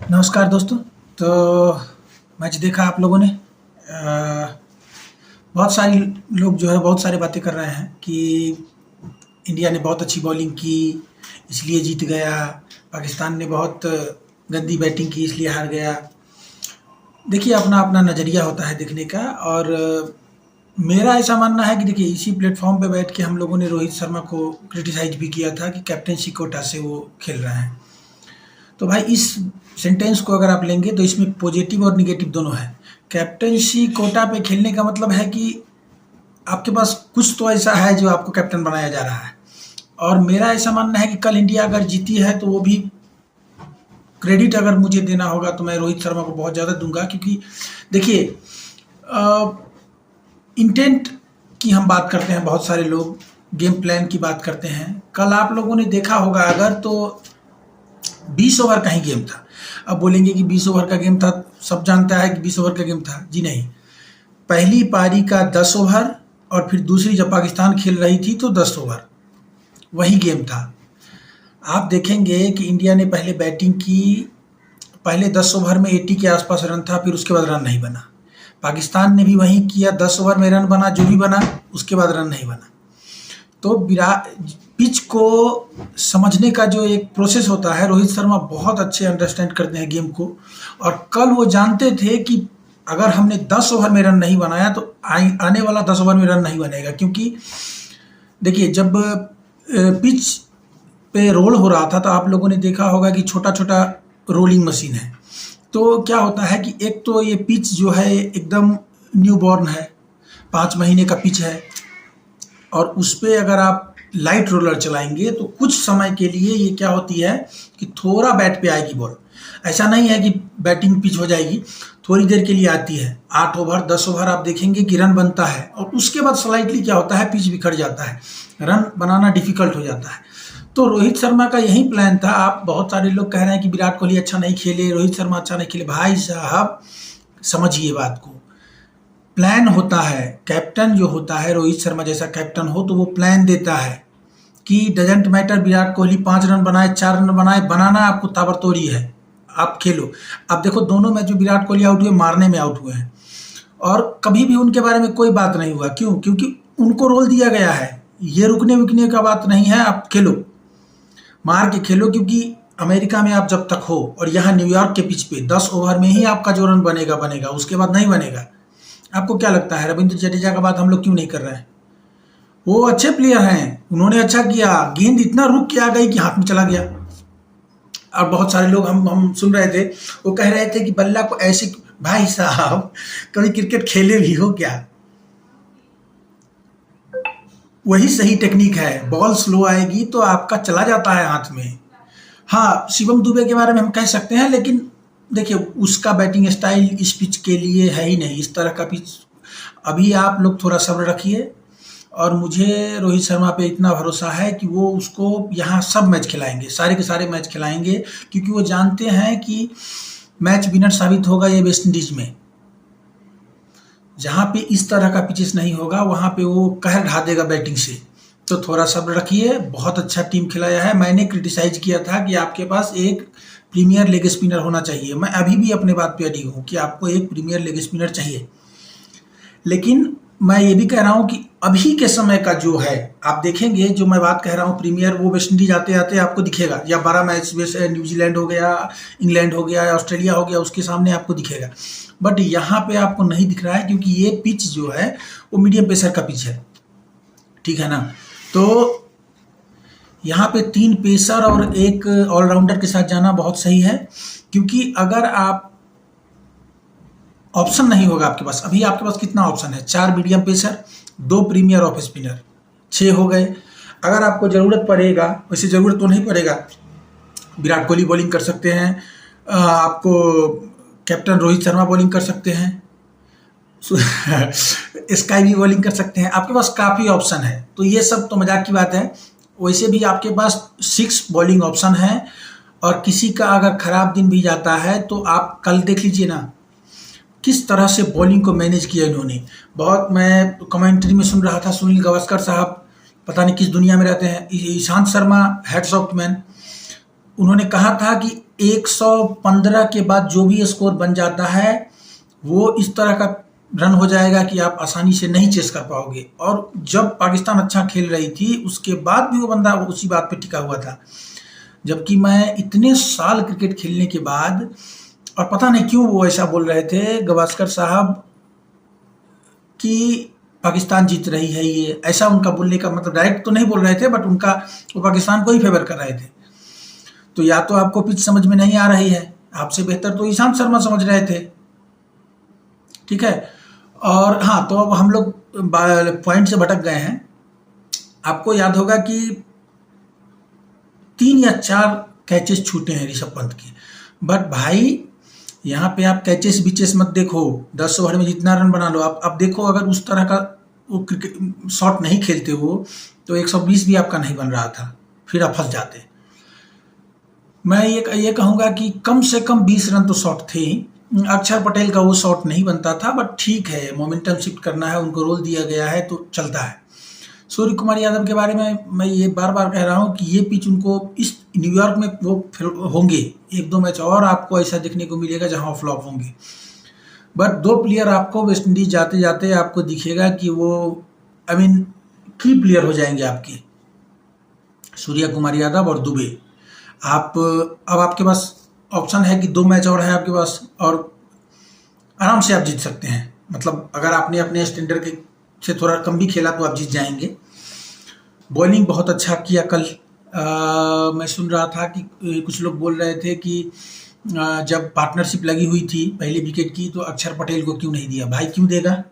नमस्कार दोस्तों। तो मैच देखा आप लोगों ने। बहुत सारी लोग जो है बहुत सारी बातें कर रहे हैं कि इंडिया ने बहुत अच्छी बॉलिंग की इसलिए जीत गया, पाकिस्तान ने बहुत गंदी बैटिंग की इसलिए हार गया। देखिए, अपना अपना नज़रिया होता है देखने का। और मेरा ऐसा मानना है कि देखिए, इसी प्लेटफॉर्म पे बैठ के हम लोगों ने रोहित शर्मा को क्रिटिसाइज भी किया था कि कैप्टेंसी कोटा से वो खेल रहे हैं। तो भाई, इस सेंटेंस को अगर आप लेंगे तो इसमें पॉजिटिव और निगेटिव दोनों है। कैप्टेंसी कोटा पे खेलने का मतलब है कि आपके पास कुछ तो ऐसा है जो आपको कैप्टन बनाया जा रहा है। और मेरा ऐसा मानना है कि कल इंडिया अगर जीती है तो वो भी क्रेडिट अगर मुझे देना होगा तो मैं रोहित शर्मा को बहुत ज़्यादा दूंगा। क्योंकि देखिए, इंटेंट की हम बात करते हैं, बहुत सारे लोग गेम प्लान की बात करते हैं। कल आप लोगों ने देखा होगा अगर तो 20 ओवर का ही गेम था। अब बोलेंगे कि 20 ओवर का गेम था, सब जानता है कि 20 ओवर का गेम था। जी नहीं, पहली पारी का 10 ओवर और फिर दूसरी जब पाकिस्तान खेल रही थी तो 10 ओवर, वही गेम था। आप देखेंगे कि इंडिया ने पहले बैटिंग की, पहले 10 ओवर में 80 के आसपास रन था, फिर उसके बाद रन नहीं बना। पाकिस्तान ने भी वही किया, 10 ओवर में रन बना जो भी बना, उसके बाद रन नहीं बना। तो पिच को समझने का जो एक प्रोसेस होता है, रोहित शर्मा बहुत अच्छे अंडरस्टैंड करते हैं गेम को। और कल वो जानते थे कि अगर हमने 10 ओवर में रन नहीं बनाया तो आने वाला 10 ओवर में रन नहीं बनेगा। क्योंकि देखिए, जब पिच पे रोल हो रहा था तो आप लोगों ने देखा होगा कि छोटा छोटा रोलिंग मशीन है। तो क्या होता है कि एक तो ये पिच जो है एकदम न्यू बॉर्न है, 5 महीने का पिच है। और उस पर अगर आप लाइट रोलर चलाएंगे तो कुछ समय के लिए ये क्या होती है कि थोड़ा बैट पे आएगी बॉल। ऐसा नहीं है कि बैटिंग पिच हो जाएगी, थोड़ी देर के लिए आती है। 8 ओवर 10 ओवर आप देखेंगे कि रन बनता है और उसके बाद स्लाइटली क्या होता है, पिच बिखर जाता है, रन बनाना डिफिकल्ट हो जाता है। तो रोहित शर्मा का यही प्लान था। आप बहुत सारे लोग कह रहे हैं कि विराट कोहली अच्छा नहीं खेले, रोहित शर्मा अच्छा नहीं खेले। भाई साहब, समझिए बात को। प्लान होता है, कैप्टन जो होता है, रोहित शर्मा जैसा कैप्टन हो तो वो प्लान देता है कि doesn't matter Virat Kohli 5 run बनाए 4 रन बनाए, बनाना आपको ताबड़तोड़ी है, आप खेलो। अब देखो, दोनों मैच में विराट कोहली आउट हुए, मारने में आउट हुए हैं और कभी भी उनके बारे में कोई बात नहीं हुआ। क्यों? क्योंकि उनको रोल दिया गया है। ये रुकने वुकने का बात नहीं है, आप खेलो, मार के खेलो। क्योंकि अमेरिका में आप जब तक हो और यहाँ न्यूयॉर्क के पिच पे 10 ओवर में ही आपका जो रन बनेगा बनेगा, उसके बाद नहीं बनेगा। आपको क्या लगता है रविंद्र जडेजा का बात हम लोग क्यों नहीं कर रहे हैं? वो अच्छे प्लेयर हैं, उन्होंने अच्छा किया, गेंद इतना रुक के आ गई कि हाथ में चला गया। और बहुत सारे लोग हम सुन रहे थे, वो कह रहे थे कि बल्ला को ऐसे। भाई साहब, कभी क्रिकेट खेले भी हो क्या? वही सही टेक्निक है। बॉल स्लो आएगी तो आपका चला जाता है हाथ में। हाँ, शिवम दुबे के बारे में हम कह सकते हैं, लेकिन देखिए, उसका बैटिंग स्टाइल इस पिच के लिए है ही नहीं, इस तरह का पिच। अभी आप लोग थोड़ा सब्र रखिए और मुझे रोहित शर्मा पे इतना भरोसा है कि वो उसको यहाँ सब मैच खिलाएंगे, सारे के सारे मैच खिलाएंगे। क्योंकि वो जानते हैं कि मैच विनर साबित होगा ये वेस्ट इंडीज में। जहाँ पे इस तरह का पिचेस नहीं होगा वहाँ पे वो कहर ढा देगा बैटिंग से। तो थोड़ा सब्र रखिए, बहुत अच्छा टीम खिलाया है। मैंने क्रिटिसाइज किया था कि आपके पास एक प्रीमियर लेग स्पिनर होना चाहिए। मैं अभी भी अपने बात पे अड़ी हूँ कि आपको एक प्रीमियर लेग स्पिनर चाहिए। लेकिन मैं ये भी कह रहा हूँ कि अभी के समय का जो है, आप देखेंगे जो मैं बात कह रहा हूँ प्रीमियर, वो वेस्ट इंडीज आते आते आपको दिखेगा, या 12 मैच में न्यूजीलैंड हो गया, इंग्लैंड हो गया, ऑस्ट्रेलिया हो गया, उसके सामने आपको दिखेगा। बट यहाँ पे आपको नहीं दिख रहा है क्योंकि ये पिच जो है वो मीडियम पेसर का पिच है, ठीक है ना। तो यहाँ पे 3 पेसर और एक ऑलराउंडर के साथ जाना बहुत सही है। क्योंकि अगर आप ऑप्शन नहीं होगा आपके पास, अभी आपके पास कितना ऑप्शन है? 4 medium pacer, 2 premier off spinner, 6 हो गए। अगर आपको ज़रूरत पड़ेगा, वैसे ज़रूरत तो नहीं पड़ेगा, विराट कोहली बॉलिंग कर सकते हैं, आपको कैप्टन रोहित शर्मा बॉलिंग कर सकते हैं, स्काई भी बॉलिंग कर सकते हैं, आपके पास काफ़ी ऑप्शन है। तो ये सब तो मजाक की बात है। वैसे भी आपके पास 6 बॉलिंग ऑप्शन है और किसी का अगर ख़राब दिन भी जाता है तो आप कल देख लीजिए ना किस तरह से बॉलिंग को मैनेज किया इन्होंने। बहुत, मैं कमेंट्री में सुन रहा था, सुनील गावस्कर साहब पता नहीं किस दुनिया में रहते हैं, Ishant Sharma hats off man, उन्होंने कहा था कि 115 के बाद जो भी स्कोर बन जाता है वो इस तरह का रन हो जाएगा कि आप आसानी से नहीं चेस कर पाओगे। और जब पाकिस्तान अच्छा खेल रही थी उसके बाद भी वो बंदा उसी बात पे टिका हुआ था। जबकि मैं इतने साल क्रिकेट खेलने के बाद, और पता नहीं क्यों वो ऐसा बोल रहे थे गवास्कर साहब कि पाकिस्तान जीत रही है, ये ऐसा उनका बोलने का मतलब डायरेक्ट तो नहीं बोल रहे थे, बट उनका वो पाकिस्तान को ही फेवर कर रहे थे। तो या तो आपको पिच समझ में नहीं आ रही है, आपसे बेहतर तो ईशांत शर्मा समझ रहे थे, ठीक है। और हाँ, तो अब हम लोग पॉइंट से भटक गए हैं। आपको याद होगा कि 3 या 4 कैचेस छूटे हैं ऋषभ पंत के, बट भाई यहाँ पे आप कैचेस बीचेस मत देखो, 10 ओवर में जितना रन बना लो। आप देखो, अगर उस तरह का वो क्रिकेट शॉट नहीं खेलते हो तो 120 भी आपका नहीं बन रहा था, फिर आप फंस जाते। मैं ये कहूँगा कि कम से कम 20 रन तो शॉट थे। अक्षर पटेल का वो शॉट नहीं बनता था, बट ठीक है, मोमेंटम शिफ्ट करना है, उनको रोल दिया गया है तो चलता है। सूर्य कुमार यादव के बारे में मैं ये बार बार कह रहा हूँ कि ये पिच उनको इस न्यूयॉर्क में वो फिर होंगे 1-2 मैच और आपको ऐसा देखने को मिलेगा जहाँ फ्लॉप होंगे। बट 2 प्लेयर आपको वेस्ट इंडीज जाते जाते आपको दिखेगा कि वो की प्लेयर हो जाएंगे आपके, सूर्य कुमार यादव और दुबे। अब आपके पास ऑप्शन है कि 2 मैच और है आपके पास, और आराम से आप जीत सकते हैं। मतलब अगर आपने अपने स्टैंडर्ड के से थोड़ा कम भी खेला तो आप जीत जाएंगे। बॉलिंग बहुत अच्छा किया कल। मैं सुन रहा था कि कुछ लोग बोल रहे थे कि जब पार्टनरशिप लगी हुई थी पहले विकेट की तो अक्षर पटेल को क्यों नहीं दिया। भाई क्यों देगा?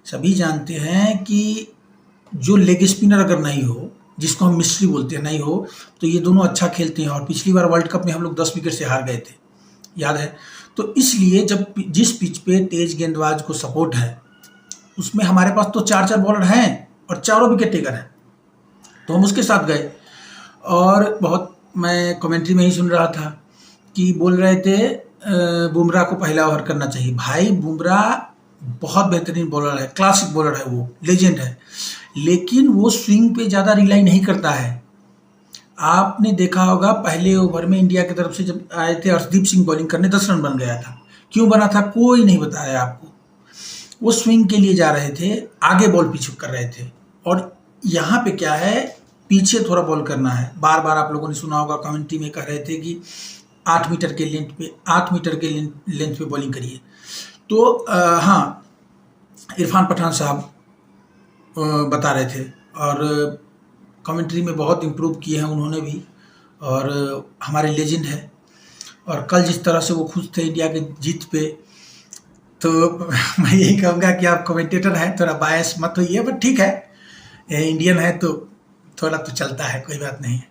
सभी जानते हैं कि जो लेग स्पिनर अगर नहीं हो, जिसको हम मिस्ट्री बोलते हैं, नहीं हो तो ये दोनों अच्छा खेलते हैं। और पिछली बार वर्ल्ड कप में हम लोग 10 विकेट से हार गए थे, याद है। तो इसलिए जब जिस पिच पे तेज गेंदबाज को सपोर्ट है उसमें हमारे पास तो 4 बॉलर हैं और चारों विकेट टेकर हैं, तो हम उसके साथ गए। और बहुत मैं कमेंट्री में ही सुन रहा था कि बोल रहे थे बुमराह को पहला ओवर करना चाहिए। भाई बुमराह बहुत बेहतरीन बॉलर है, क्लासिक बॉलर है, वो लेजेंड है, लेकिन वो स्विंग पे ज़्यादा रिलाई नहीं करता है। आपने देखा होगा पहले ओवर में इंडिया की तरफ से जब आए थे अर्शदीप सिंह बॉलिंग करने, 10 रन बन गया था। क्यों बना था कोई नहीं बताया आपको। वो स्विंग के लिए जा रहे थे, आगे बॉल पीछे कर रहे थे। और यहाँ पे क्या है, पीछे थोड़ा बॉल करना है। बार बार आप लोगों ने सुना होगा, कमेंट्री में कह रहे थे कि 8 मीटर के लेंथ पे बॉलिंग करिए। तो हाँ, इरफान पठान साहब बता रहे थे और कमेंट्री में बहुत इम्प्रूव किए हैं उन्होंने भी, और हमारे लेजेंड है। और कल जिस तरह से वो खुश थे इंडिया के जीत पे, तो मैं यही कहूँगा कि आप कमेंटेटर हैं, थोड़ा बायस मत होइए, बट ठीक है, इंडियन है तो थोड़ा तो चलता है, कोई बात नहीं है।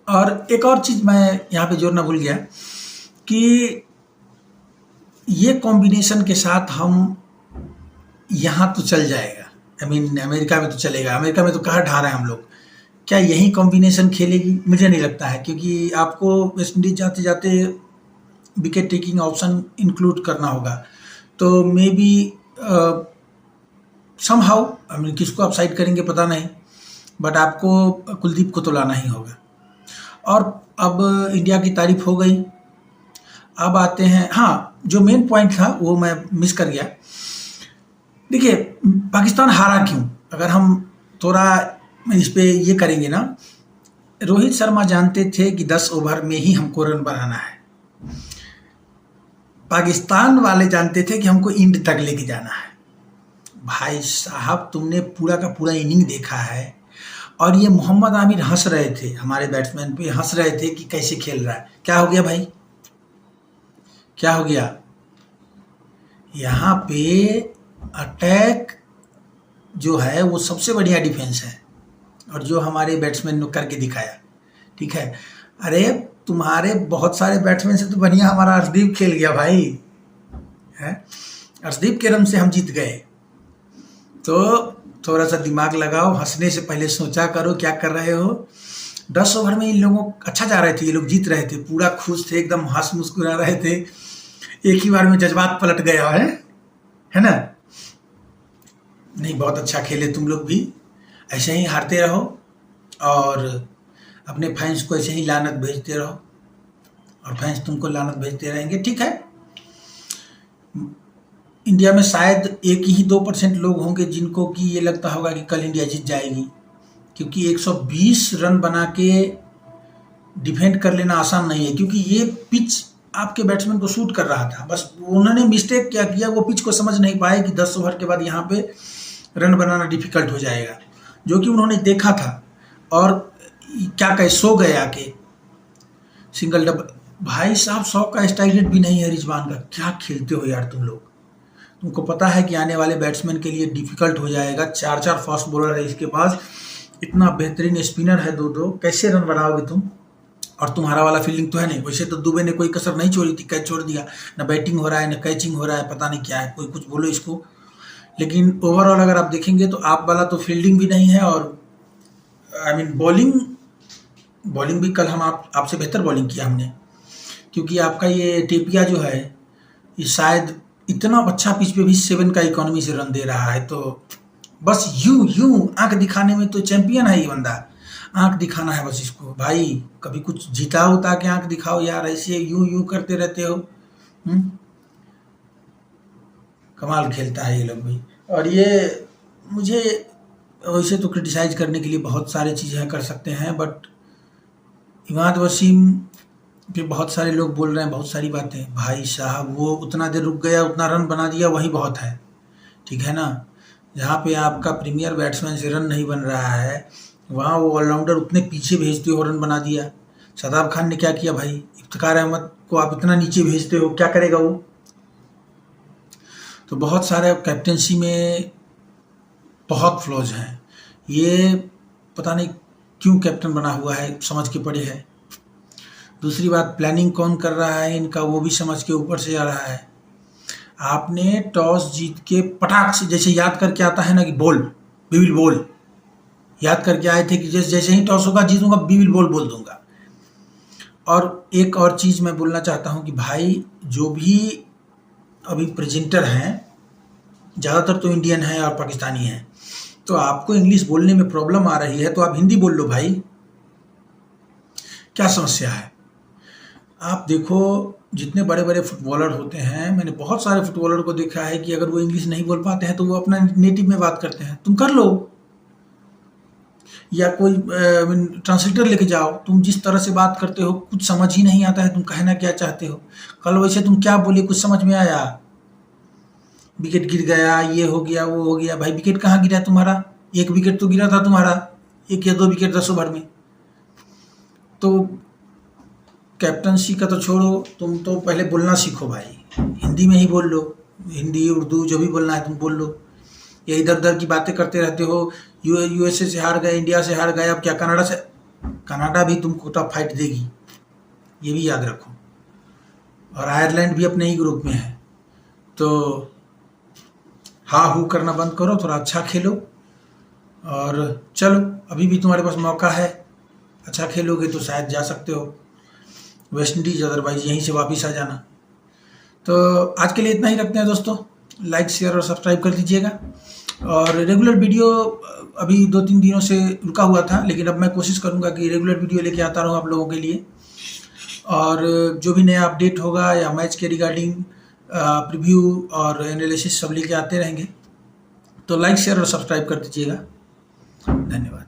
और एक और चीज़ मैं यहाँ पे जोड़ना भूल गया कि ये कॉम्बिनेशन के साथ हम यहाँ तो चल जाएगा, अमेरिका में तो चलेगा। अमेरिका में तो कहाँ ढा रहे हैं हम लोग, क्या यही कॉम्बिनेशन खेलेगी? मुझे नहीं लगता है, क्योंकि आपको वेस्ट इंडीज जाते जाते विकेट टेकिंग ऑप्शन इंक्लूड करना होगा। तो मे बी समहाउ किसको आप साइड करेंगे पता नहीं, बट आपको कुलदीप को तो लाना ही होगा। और अब इंडिया की तारीफ हो गई, अब आते हैं, हाँ, जो मेन पॉइंट था वो मैं मिस कर गया। देखिए पाकिस्तान हारा क्यों, अगर हम थोड़ा इस पे ये करेंगे ना, रोहित शर्मा जानते थे कि 10 ओवर में ही हमको रन बनाना है। पाकिस्तान वाले जानते थे कि हमको एंड तक लेके जाना है। भाई साहब, तुमने पूरा का पूरा इनिंग देखा है, और ये मोहम्मद आमिर हंस रहे थे, हमारे बैट्समैन पे हंस रहे थे कि कैसे खेल रहा है। क्या हो गया भाई, क्या हो गया? यहाँ पे अटैक जो है वो सबसे बढ़िया डिफेंस है, और जो हमारे बैट्समैन ने करके दिखाया, ठीक है। अरे तुम्हारे बहुत सारे बैट्समैन से तो बढ़िया हमारा अर्शदीप खेल गया भाई, है। अर्शदीप के रन से हम जीत गए। तो थोड़ा सा दिमाग लगाओ, हंसने से पहले सोचा करो क्या कर रहे हो। 10 ओवर में इन लोगों अच्छा जा रहे थे, ये लोग जीत रहे थे, पूरा खुश थे, एकदम हंस मुस्कुरा रहे थे। एक ही बार में जज्बात पलट गया है ना। नहीं, बहुत अच्छा खेले तुम लोग भी, ऐसे ही हारते रहो। और अपने फैंस को ऐसे ही लानत भेजते रहो और फैंस तुमको लानत भेजते रहेंगे। ठीक है, इंडिया में शायद 1 ही 2% लोग होंगे जिनको कि ये लगता होगा कि कल इंडिया जीत जाएगी, क्योंकि 120 रन बना के डिफेंड कर लेना आसान नहीं है, क्योंकि ये पिच आपके बैट्समैन को शूट कर रहा था। बस उन्होंने मिस्टेक क्या किया, वो पिच को समझ नहीं पाए कि 10 ओवर के बाद यहाँ पे रन बनाना डिफिकल्ट हो जाएगा, जो कि उन्होंने देखा था और क्या कहे सो गए आके सिंगल डबल। भाई साहब 100 का स्ट्राइक रेट भी नहीं है रिजवान का, क्या खेलते हो यार तुम लोग। तुमको पता है कि आने वाले बैट्समैन के लिए डिफिकल्ट हो जाएगा। 4 फास्ट बॉलर है इसके पास, इतना बेहतरीन स्पिनर है 2-2, कैसे रन बनाओगे तुम। और तुम्हारा वाला फील्डिंग तो है नहीं। वैसे तो दुबे ने कोई कसर नहीं छोड़ी थी, कैच छोड़ दिया, ना बैटिंग हो रहा है ना कैचिंग हो रहा है, पता नहीं क्या है, कोई कुछ बोलो इसको। लेकिन ओवरऑल अगर आप देखेंगे तो आप वाला तो फील्डिंग भी नहीं है और आई मीन बॉलिंग भी कल हम आपसे बेहतर बॉलिंग किया हमने, क्योंकि आपका ये टेपिया जो है ये शायद इतना अच्छा पिच पे भी 7 का इकोनॉमी से रन दे रहा है। तो बस यूं आंख दिखाने में तो चैंपियन है ये बंदा, आंख दिखाना है बस इसको। भाई कभी कुछ जीता उता के आंख दिखाओ यार, ऐसे यूं करते रहते हो। कमाल खेलता है ये लोग भाई। और ये मुझे वैसे तो क्रिटिसाइज करने के लिए बहुत सारे चीज़ें कर सकते हैं, बट इमाद वसीम पे बहुत सारे लोग बोल रहे हैं बहुत सारी बातें। भाई साहब वो उतना देर रुक गया, उतना रन बना दिया, वही बहुत है, ठीक है ना। जहाँ पे आपका प्रीमियर बैट्समैन से रन नहीं बन रहा है, वहाँ वो ऑलराउंडर उतने पीछे भेजते हो, रन बना दिया। शादाब खान ने क्या किया भाई, इफ्तिकार अहमद को आप इतना नीचे भेजते हो, क्या करेगा वो। तो बहुत सारे कैप्टेंसी में बहुत फ्लॉज हैं। ये पता नहीं क्यों कैप्टन बना हुआ है, समझ के पड़े है। दूसरी बात, प्लानिंग कौन कर रहा है इनका, वो भी समझ के ऊपर से आ रहा है। आपने टॉस जीत के पटाख से जैसे याद करके आता है ना कि वी विल बोल, याद करके आए थे कि जैसे ही टॉस होगा जीतूंगा, वी विल बोल दूंगा। और एक और चीज़ मैं बोलना चाहता हूँ कि भाई जो भी अभी प्रेजेंटर हैं, ज़्यादातर तो इंडियन हैं और पाकिस्तानी हैं, तो आपको इंग्लिश बोलने में प्रॉब्लम आ रही है तो आप हिंदी बोल लो भाई, क्या समस्या है। आप देखो जितने बड़े बड़े फुटबॉलर होते हैं, मैंने बहुत सारे फुटबॉलर को देखा है कि अगर वो इंग्लिश नहीं बोल पाते हैं तो वो अपना नेटिव में बात करते हैं। तुम कर लो, या कोई ट्रांसलेटर लेके जाओ। तुम जिस तरह से बात करते हो कुछ समझ ही नहीं आता है, तुम कहना क्या चाहते हो। कल वैसे तुम क्या बोले कुछ समझ में आया, विकेट गिर गया, ये हो गया वो हो गया। भाई विकेट कहाँ गिरा तुम्हारा, 1 विकेट तो गिरा था तुम्हारा, 1 या 2 विकेट 10 ओवर में। तो कैप्टनसी का तो छोड़ो, तुम तो पहले बोलना सीखो भाई, हिंदी में ही बोल लो, हिंदी उर्दू जो भी बोलना है तुम बोल लो। ये इधर उधर की बातें करते रहते हो। यूएसए से हार गए, इंडिया से हार गए, अब क्या कनाडा से, कनाडा भी तुमको टफ फाइट देगी, ये भी याद रखो। और आयरलैंड भी अपने ही ग्रुप में है। तो हाँ हू करना बंद करो, थोड़ा अच्छा खेलो और चलो, अभी भी तुम्हारे पास मौका है, अच्छा खेलोगे तो शायद जा सकते हो वेस्ट इंडीज़, अदरवाइज यहीं से वापस आ जाना। तो आज के लिए इतना ही रखते हैं दोस्तों, लाइक शेयर और सब्सक्राइब कर दीजिएगा। और रेगुलर वीडियो अभी 2-3 दिनों से रुका हुआ था, लेकिन अब मैं कोशिश करूंगा कि रेगुलर वीडियो लेके आता रहूँ आप लोगों के लिए। और जो भी नया अपडेट होगा या मैच के रिगार्डिंग प्रीव्यू और एनालिसिस सब लेके आते रहेंगे। तो लाइक शेयर और सब्सक्राइब कर दीजिएगा। धन्यवाद।